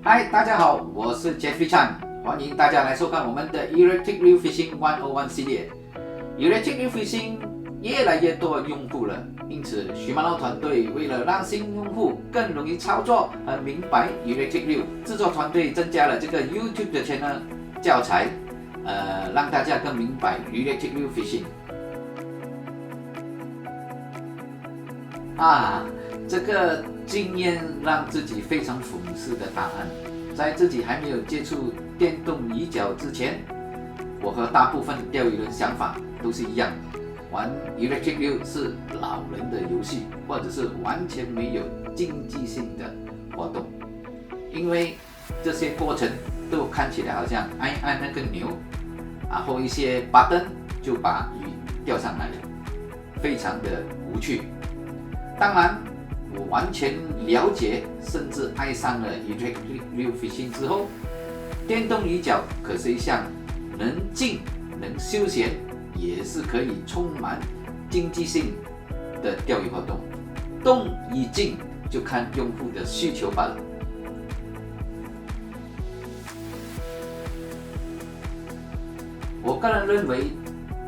嗨，大家好，我是 Jeffrey Chan， 欢迎大家来收看我们的 Electric Reel Fishing 101系列。Electric Reel Fishing 越来越多用户了，因此Shimano团队为了让新用户更容易操作和明白 Electric Reel， 制作团队增加了这个 YouTube 的 channel 教材，让大家更明白 Electric Reel Fishing。这个经验让自己非常讽刺的答案，在自己还没有接触电动鱼角之前，我和大部分钓鱼人想法都是一样的，玩 Electric Reel 是老人的游戏，或者是完全没有竞技性的活动，因为这些过程都看起来好像按那个钮，然后一些 button 就把鱼钓上来了，非常的无趣。当然，我完全了解甚至爱上了 Electric Reel Fishing 之后，电动鱼角可是一项能静能休闲，也是可以充满竞技性的钓鱼活动。动与静就看用户的需求罢了。我个人认为，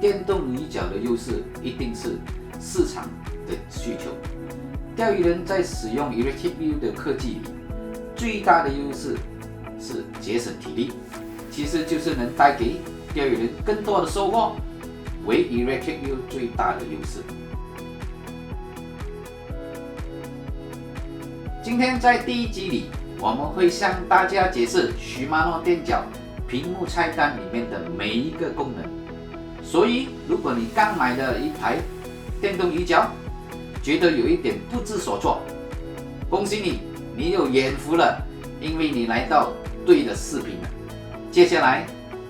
电动鱼角的优势一定是市场的需求。钓鱼人在使用 Electric Reel 的科技里，最大的优势是节省体力，其实就是能带给钓鱼人更多的收获，为 Electric Reel 最大的优势。今天在第一集里，我们会向大家解释 Shimano 电角屏幕菜单里面的每一个功能。所以，如果你刚买了一台电动鱼角，觉得有一点不知所措，恭喜你，你有眼福了，因为你来到对的视频了。接下来，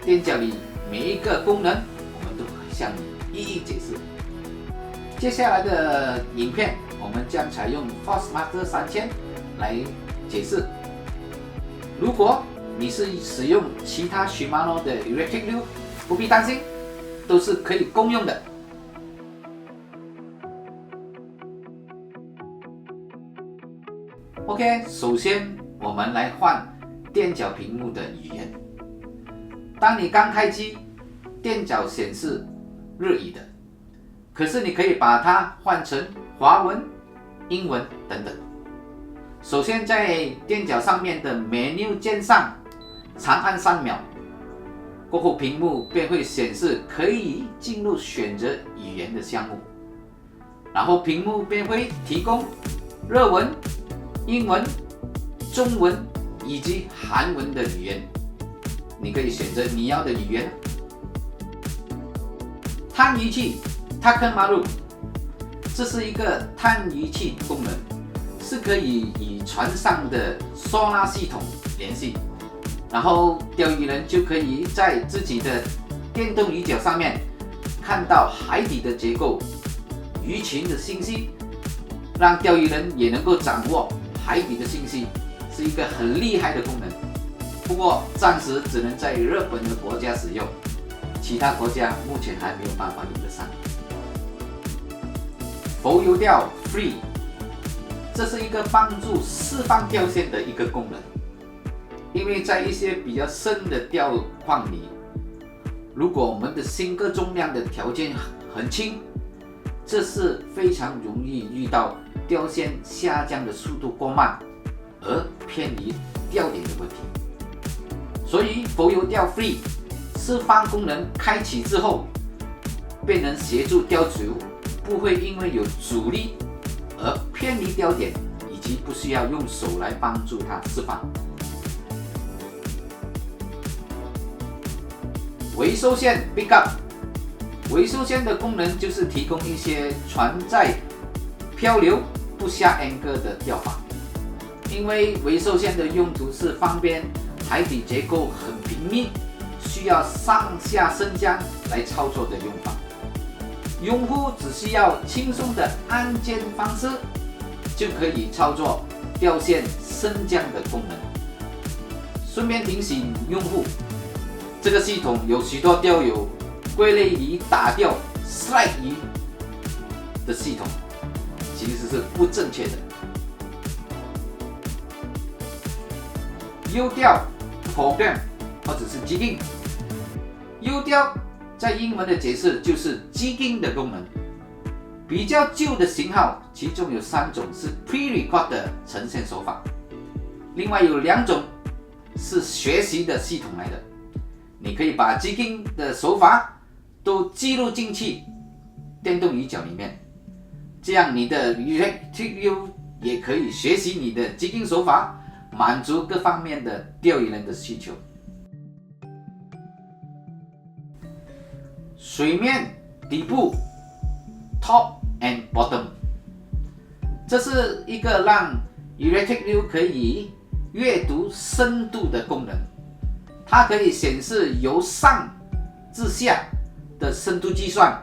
电角里每一个功能，我们都会向你一一解释。接下来的影片，我们将采用 Force-Master 3000来解释。如果你是使用其他 Shimano 的 Electric Reel， 不必担心，都是可以共用的。OK， 首先我们来换电角屏幕的语言。当你刚开机，电角显示日语的，可是你可以把它换成华文、英文等等。首先在电角上面的 menu 键上长按3秒，过后屏幕便会显示可以进入选择语言的项目，然后屏幕便会提供日文、英文、中文以及韩文的语言，你可以选择你要的语言。探鱼器 Takemaru， 这是一个探鱼器功能，是可以与船上的收纳系统联系，然后钓鱼人就可以在自己的电动鱼角上面看到海底的结构、鱼群的信息，让钓鱼人也能够掌握海底的信息，是一个很厉害的功能。不过暂时只能在日本的国家使用，其他国家目前还没有办法用得上。浮游钓 Free， 这是一个帮助释放钓线的一个功能，因为在一些比较深的钓况里，如果我们的新钩重量的条件很轻，这是非常容易遇到钓线下降的速度过慢而偏离钓点的问题。所以浮游钓 Free 释放功能开启之后，便能协助钓主不会因为有阻力而偏离钓点，以及不需要用手来帮助它释放。回收线 Pick Up， 回收线的功能就是提供一些船在漂流不下 anchor 的钓法，因为回收线的用途是方便海底结构很平密，需要上下升降来操作的用法。用户只需要轻松的按键方式，就可以操作钓线升降的功能。顺便提醒用户，这个系统有许多钓友归类于打钓 slide 鱼的系统，其实是不正确的。U 调 program 或者是 jigging。U 调在英文的解释就是 jigging 的功能。比较旧的型号，其中有3种是 pre-record 的呈现手法，另外有2种是学习的系统来的。你可以把 jigging 的手法都记录进去电动鱼角里面，这样你的 Electric Eel 也可以学习你的 jigging 手法，满足各方面的钓鱼人的需求。水面底部 Top and Bottom， 这是一个让 Electric Eel 可以阅读深度的功能。它可以显示由上至下的深度计算，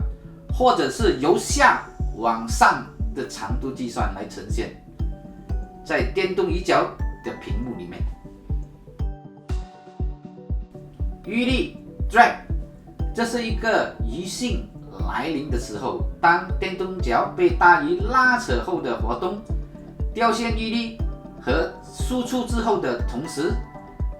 或者是由下往上的长度计算来呈现在电动鱼角的屏幕里面。鱼力 drag， 这是一个鱼性来临的时候，当电动角被大鱼拉扯后的活动，钓线鱼力和输出之后的同时，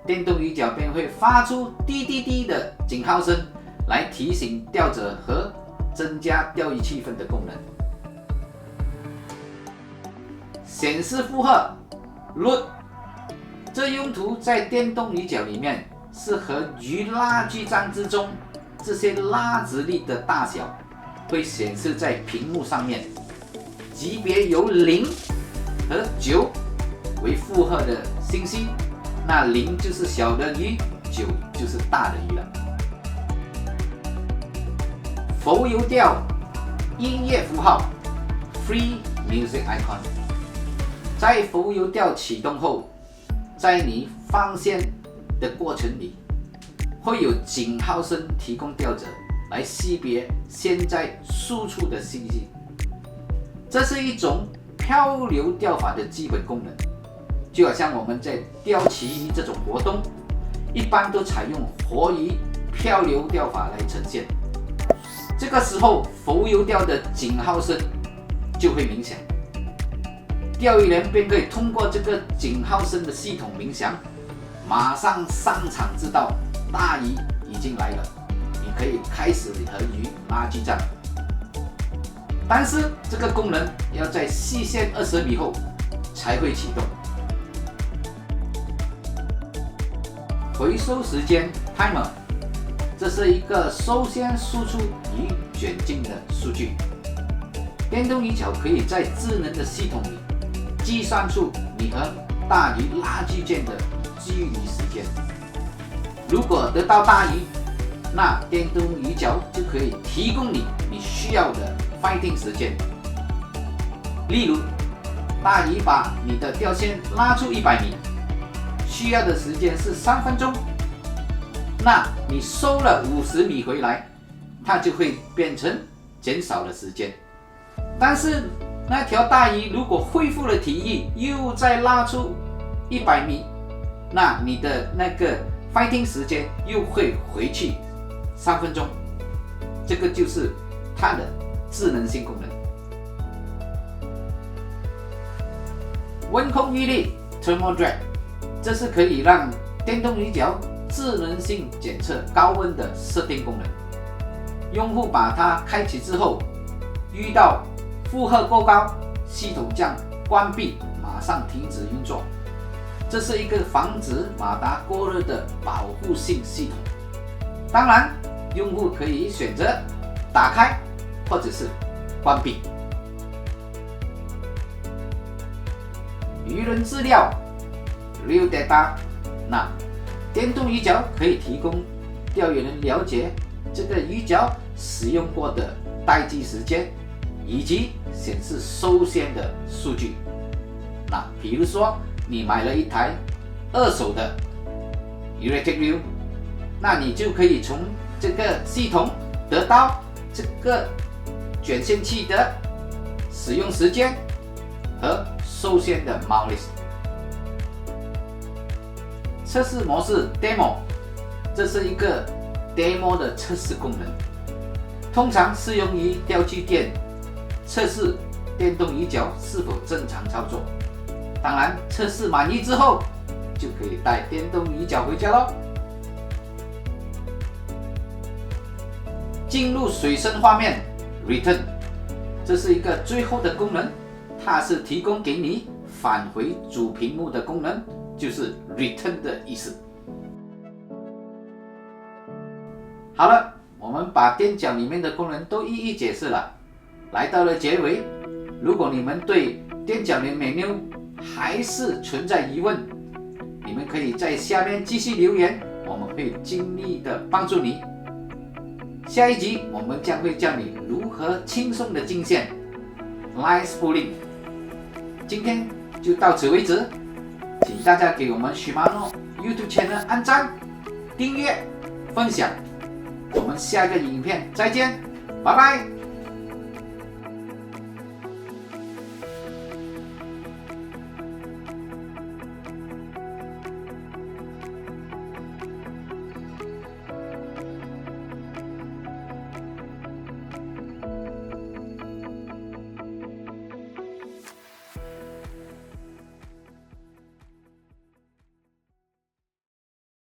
电动鱼角便会发出滴滴滴的警号声，来提醒钓者和增加钓鱼气氛的功能。显示负荷 load， 这用途在电动鱼角里面是和鱼拉锯战之中这些拉直力的大小会显示在屏幕上面，级别由0和9为负荷的信息，那0就是小的鱼，9就是大的鱼了。浮游钓音乐符号 Free Music Icon， 在浮游钓启动后，在你放线的过程里，会有警号声提供钓者来识别现在输出的信息。这是一种漂流钓法的基本功能，就好像我们在钓旗鱼这种活动，一般都采用活鱼漂流钓法来呈现。这个时候浮游钓的警号声就会鸣响，钓鱼人便可以通过这个警号声的系统鸣响，马上上场知道大鱼已经来了，你可以开始和鱼拉锯战。但是这个功能要在细线20米后才会启动。回收时间 Timer， 这是一个收线输出鱼卷进的数据。电动鱼角可以在智能的系统里计算出你和大鱼拉锯间的距离时间。如果得到大鱼，那电动鱼角就可以提供你需要的 fighting 时间。例如，大鱼把你的钓线拉出100米，需要的时间是3分钟，那你收了50米回来，它就会变成减少的时间。但是那条大鱼如果恢复了体力，又再拉出100米，那你的那个 fighting 时间又会回去3分钟。这个就是它的智能性功能。温控预力 Thermal Drag， 这是可以让电动鱼角智能性检测高温的设定功能。用户把它开启之后，遇到负荷过高，系统将关闭，马上停止运作。这是一个防止马达过热的保护性系统。当然，用户可以选择打开或者是关闭。鱼人资料 Real Data， 那电动鱼角可以提供钓鱼人了解这个鱼角使用过的待机时间，以及显示收线的数据。那比如说你买了一台2手的 Electric Eel， 那你就可以从这个系统得到这个卷线器的使用时间和收线的 mileage。 测试模式 Demo， 这是一个 Demo 的测试功能，通常适用于钓具店测试电动鱼角是否正常操作。当然，测试满意之后就可以带电动鱼角回家咯。进入水深画面 Return， 这是一个最后的功能，它是提供给你返回主屏幕的功能，就是 Return 的意思。好了，我们把垫脚里面的功能都一一解释了。来到了结尾，如果你们对垫脚的 menu 还是存在疑问，你们可以在下面继续留言，我们会尽力的帮助你。下一集我们将会教你如何轻松的进线 Line Spooling。今天就到此为止，请大家给我们Shimano YouTube Channel 按赞、订阅、分享。我们下个影片再见，拜拜。